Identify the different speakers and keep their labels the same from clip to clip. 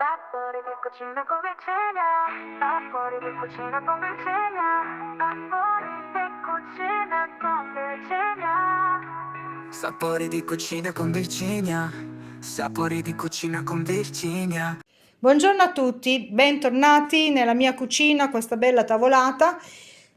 Speaker 1: Sapori di cucina con Virginia, sapori di cucina con Virginia, sapori di cucina con Virginia. Sapori di cucina con Virginia, sapori di cucina con Virginia.
Speaker 2: Buongiorno a tutti, bentornati nella mia cucina, questa bella tavolata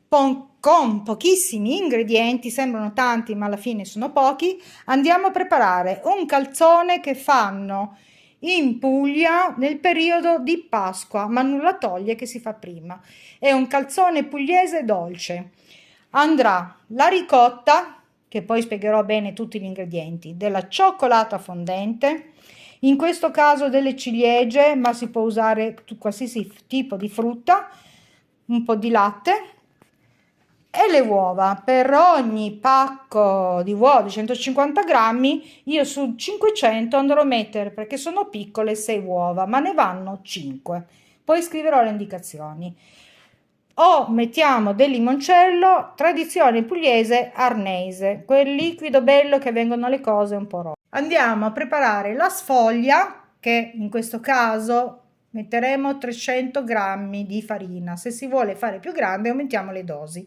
Speaker 2: con pochissimi ingredienti, sembrano tanti ma alla fine sono pochi. Andiamo a preparare un calzone che fanno in Puglia nel periodo di Pasqua, ma nulla toglie che si fa prima. È un calzone pugliese dolce. Andrà la ricotta, che poi spiegherò bene tutti gli ingredienti, della cioccolata fondente, in questo caso delle ciliegie, ma si può usare qualsiasi tipo di frutta, un po' di latte e le uova. Per ogni pacco di uova di 150 grammi io su 500 andrò a mettere, perché sono piccole, 6 uova, ma ne vanno 5. Poi scriverò le indicazioni. O mettiamo del limoncello, tradizione pugliese arnese, quel liquido bello che vengono le cose un po' rosse. Andiamo a preparare la sfoglia, che in questo caso metteremo 300 grammi di farina. Se si vuole fare più grande aumentiamo le dosi.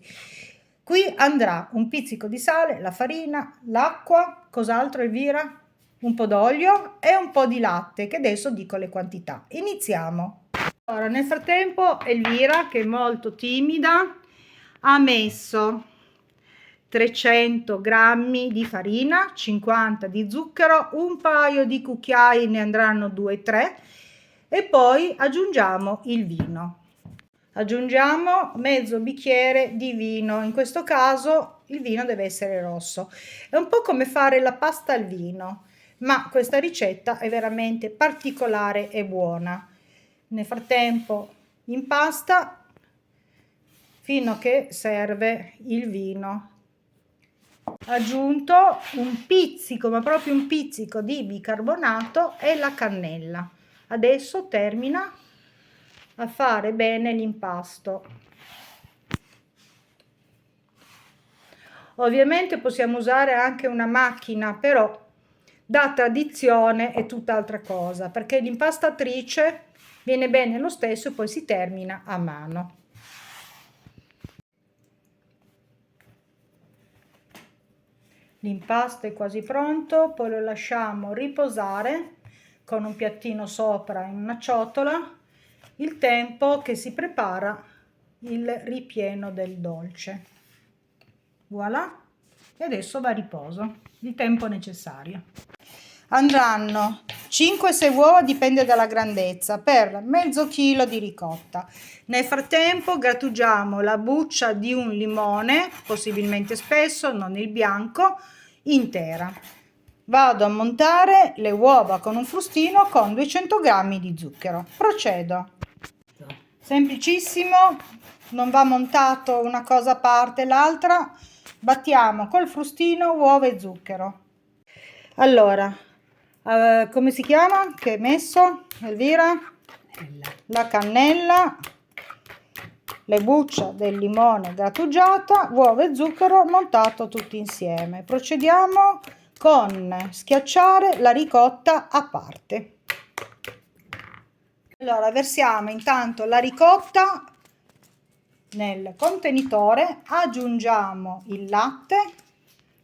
Speaker 2: Qui andrà un pizzico di sale, la farina, l'acqua, cos'altro Elvira? Un po' d'olio e un po' di latte, che adesso dico le quantità. Iniziamo. Allora, nel frattempo Elvira, che è molto timida, ha messo 300 grammi di farina, 50 di zucchero, un paio di cucchiai, ne andranno 2-3, e poi aggiungiamo il vino. Aggiungiamo mezzo bicchiere di vino, in questo caso il vino deve essere rosso. È un po' come fare la pasta al vino, ma questa ricetta è veramente particolare e buona. Nel frattempo impasta fino a che serve il vino. Aggiunto un pizzico, ma proprio un pizzico di bicarbonato e la cannella. Adesso termina a fare bene l'impasto. Ovviamente possiamo usare anche una macchina, però da tradizione è tutt'altra cosa, perché l'impastatrice viene bene lo stesso e poi si termina a mano. L'impasto è quasi pronto, poi lo lasciamo riposare con un piattino sopra in una ciotola, il tempo che si prepara il ripieno del dolce. Voilà, e adesso va a riposo il tempo necessario. Andranno 5-6 uova, dipende dalla grandezza, per mezzo chilo di ricotta. Nel frattempo grattugiamo la buccia di un limone, possibilmente spesso, non il bianco, intera. Vado a montare le uova con un frustino con 200 grammi di zucchero. Procedo. Semplicissimo, non va montato una cosa a parte l'altra. Battiamo col frustino uova e zucchero. Allora, come si chiama? Che hai messo, Elvira? La cannella, le bucce del limone grattugiata, uova e zucchero montato tutti insieme. Procediamo con schiacciare la ricotta a parte. Allora, versiamo intanto la ricotta nel contenitore, aggiungiamo il latte,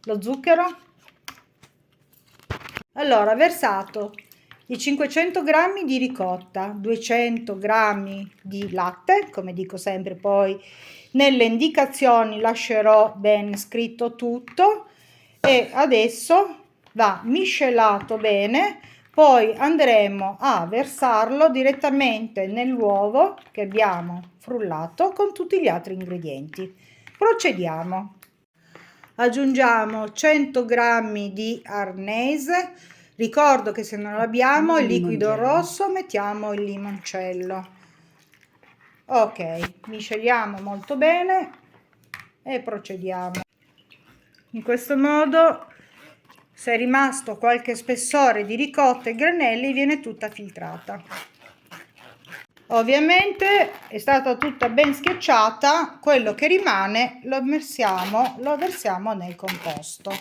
Speaker 2: lo zucchero. Allora, versato i 500 grammi di ricotta, 200 grammi di latte, come dico sempre, poi nelle indicazioni lascerò ben scritto tutto, e adesso va miscelato bene. Poi andremo a versarlo direttamente nell'uovo che abbiamo frullato con tutti gli altri ingredienti. Procediamo. Aggiungiamo 100 grammi di arnese. Ricordo che se non abbiamo il liquido rosso mettiamo il limoncello. Ok, misceliamo molto bene e procediamo. In questo modo, se è rimasto qualche spessore di ricotta e granelli, viene tutta filtrata. Ovviamente è stata tutta ben schiacciata, quello che rimane lo versiamo nel composto.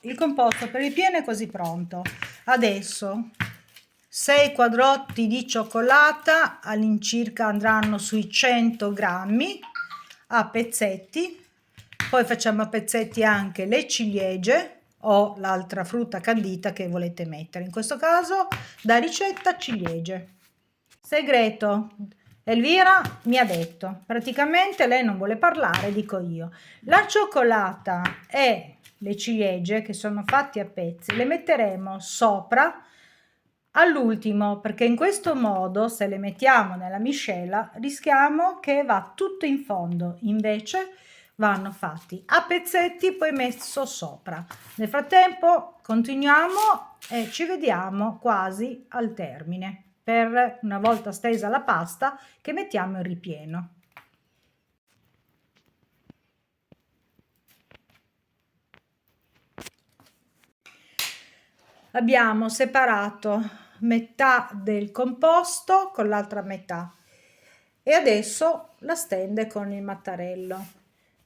Speaker 2: Il composto per il ripieno è quasi pronto. Adesso 6 quadrotti di cioccolata, all'incirca andranno sui 100 grammi a pezzetti. Poi facciamo a pezzetti anche le ciliegie o l'altra frutta candita che volete mettere. In questo caso, da ricetta, ciliegie. Segreto. Elvira mi ha detto, praticamente lei non vuole parlare, dico io. La cioccolata e le ciliegie che sono fatti a pezzi le metteremo sopra all'ultimo, perché in questo modo se le mettiamo nella miscela rischiamo che va tutto in fondo, invece vanno fatti a pezzetti poi messo sopra. Nel frattempo continuiamo e ci vediamo quasi al termine per, una volta stesa la pasta, che mettiamo in ripieno. Abbiamo separato metà del composto con l'altra metà e adesso la stende con il mattarello.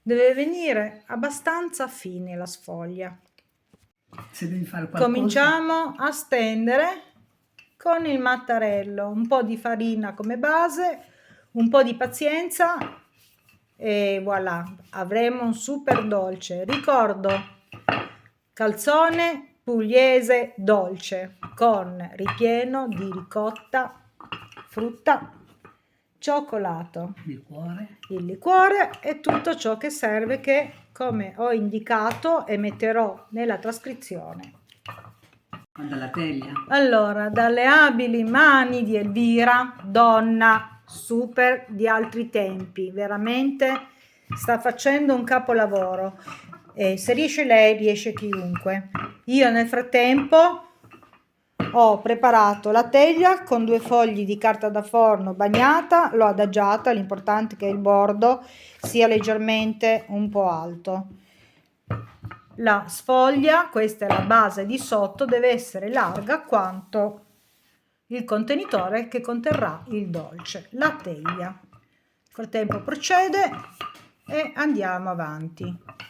Speaker 2: Deve venire abbastanza fine la sfoglia.
Speaker 3: Se devi fare qualcosa,
Speaker 2: cominciamo a stendere con il mattarello, un po' di farina come base, un po' di pazienza e voilà, avremo un super dolce. Ricordo, calzone pugliese dolce con ripieno di ricotta, frutta, cioccolato, il liquore e tutto ciò che serve, che come ho indicato e metterò nella trascrizione.
Speaker 3: Dalla teglia.
Speaker 2: Allora, dalle abili mani di Elvira, donna super di altri tempi, veramente sta facendo un capolavoro. E se riesce lei, riesce chiunque. Io nel frattempo ho preparato la teglia con 2 fogli di carta da forno bagnata, l'ho adagiata, l'importante è che il bordo sia leggermente un po' alto. La sfoglia, questa è la base di sotto, deve essere larga quanto il contenitore che conterrà il dolce, la teglia. Nel frattempo procede e andiamo avanti.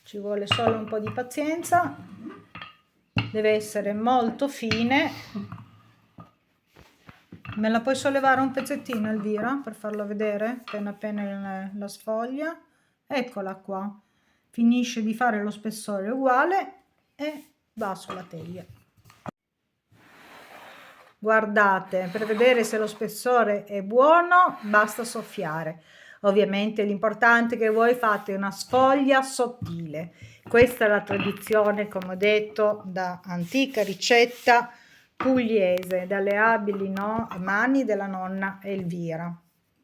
Speaker 2: Ci vuole solo un po' di pazienza, deve essere molto fine. Me la puoi sollevare un pezzettino, Elvira, per farlo vedere appena appena la sfoglia? Eccola qua, finisce di fare lo spessore uguale e va sulla teglia. Guardate, per vedere se lo spessore è buono basta soffiare. Ovviamente l'importante è che voi fate una sfoglia sottile. Questa è la tradizione, come ho detto, da antica ricetta pugliese, dalle abili mani della nonna Elvira.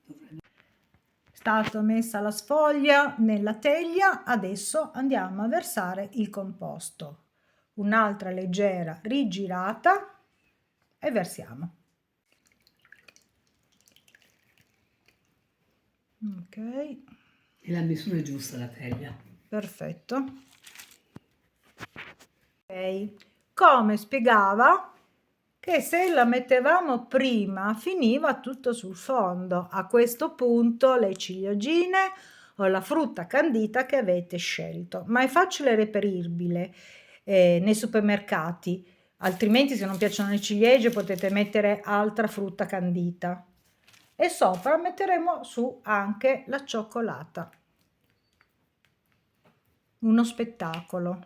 Speaker 2: È stata messa la sfoglia nella teglia, adesso andiamo a versare il composto. Un'altra leggera rigirata e versiamo. Ok.
Speaker 3: E la misura è giusta la teglia.
Speaker 2: Perfetto. Ok. Come spiegava che se la mettevamo prima finiva tutto sul fondo. A questo punto le ciliegine o la frutta candita che avete scelto, ma è facile reperibile nei supermercati. Altrimenti, se non piacciono le ciliegie, potete mettere altra frutta candita. E sopra metteremo su anche la cioccolata. Uno spettacolo.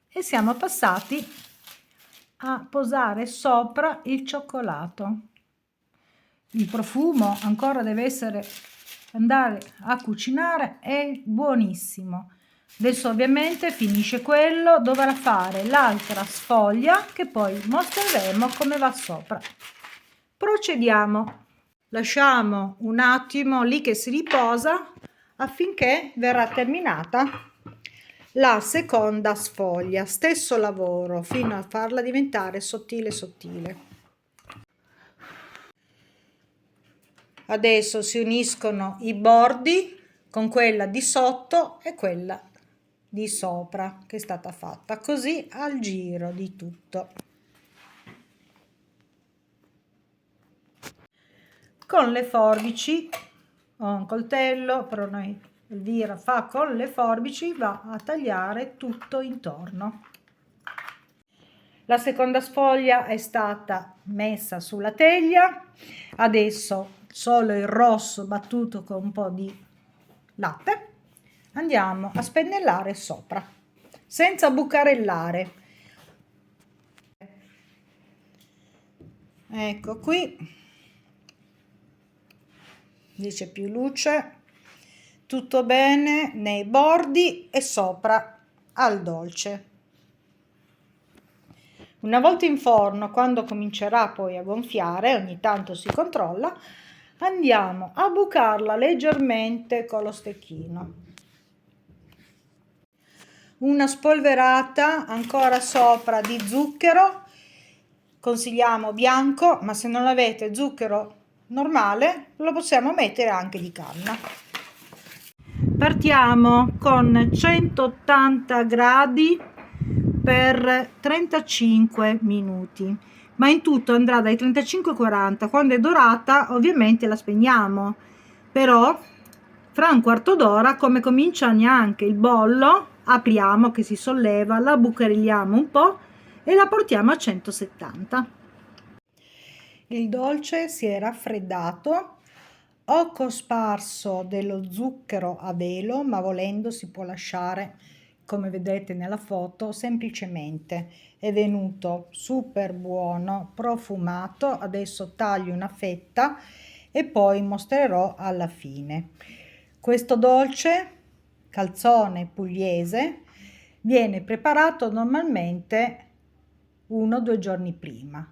Speaker 2: E siamo passati a posare sopra il cioccolato. Il profumo ancora deve andare a cucinare, è buonissimo. Adesso ovviamente finisce quello, dovrà fare l'altra sfoglia che poi mostreremo come va sopra. Procediamo, lasciamo un attimo lì che si riposa affinché verrà terminata la seconda sfoglia, stesso lavoro fino a farla diventare sottile sottile. Adesso si uniscono i bordi con quella di sotto e quella di sopra che è stata fatta, così al giro di tutto. con le forbici o un coltello, però noi Elvira fa con le forbici, va a tagliare tutto intorno. La seconda sfoglia è stata messa sulla teglia, adesso solo il rosso battuto con un po' di latte andiamo a spennellare sopra senza bucarellare. Ecco qui, dice più luce, tutto bene nei bordi e sopra al dolce. Una volta in forno, quando comincerà poi a gonfiare, ogni tanto si controlla, andiamo a bucarla leggermente con lo stecchino. Una spolverata ancora sopra di zucchero, consigliamo bianco, ma se non avete zucchero normale lo possiamo mettere anche di canna. Partiamo con 180 gradi per 35 minuti, ma in tutto andrà dai 35 ai 40. Quando è dorata ovviamente la spegniamo, però fra un quarto d'ora, come comincia neanche il bollo, apriamo che si solleva, la bucarilliamo un po' e la portiamo a 170. Il dolce si è raffreddato. Ho cosparso dello zucchero a velo, ma volendo si può lasciare, come vedete nella foto, semplicemente. È venuto super buono, profumato. Adesso taglio una fetta e poi mostrerò alla fine. Questo dolce, calzone pugliese, viene preparato normalmente 1 o 2 giorni prima.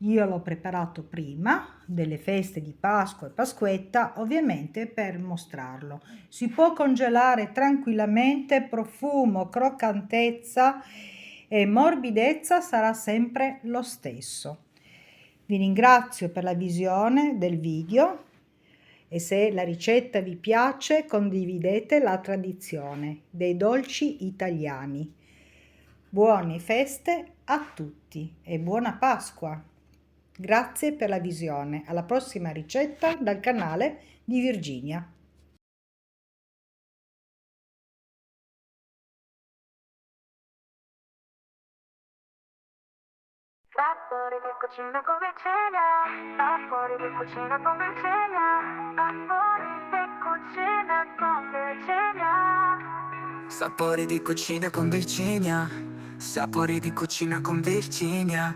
Speaker 2: Io l'ho preparato prima delle feste di Pasqua e Pasquetta, ovviamente per mostrarlo. Si può congelare tranquillamente, profumo, croccantezza e morbidezza sarà sempre lo stesso. Vi ringrazio per la visione del video e se la ricetta vi piace condividete la tradizione dei dolci italiani. Buone feste a tutti e buona Pasqua! Grazie per la visione. Alla prossima ricetta dal canale di Virginia.
Speaker 1: Sapori di cucina con Virginia, sapori di cucina con Virginia, sapori di cucina con Virginia. Sapori di cucina con Virginia, sapori di cucina con Virginia.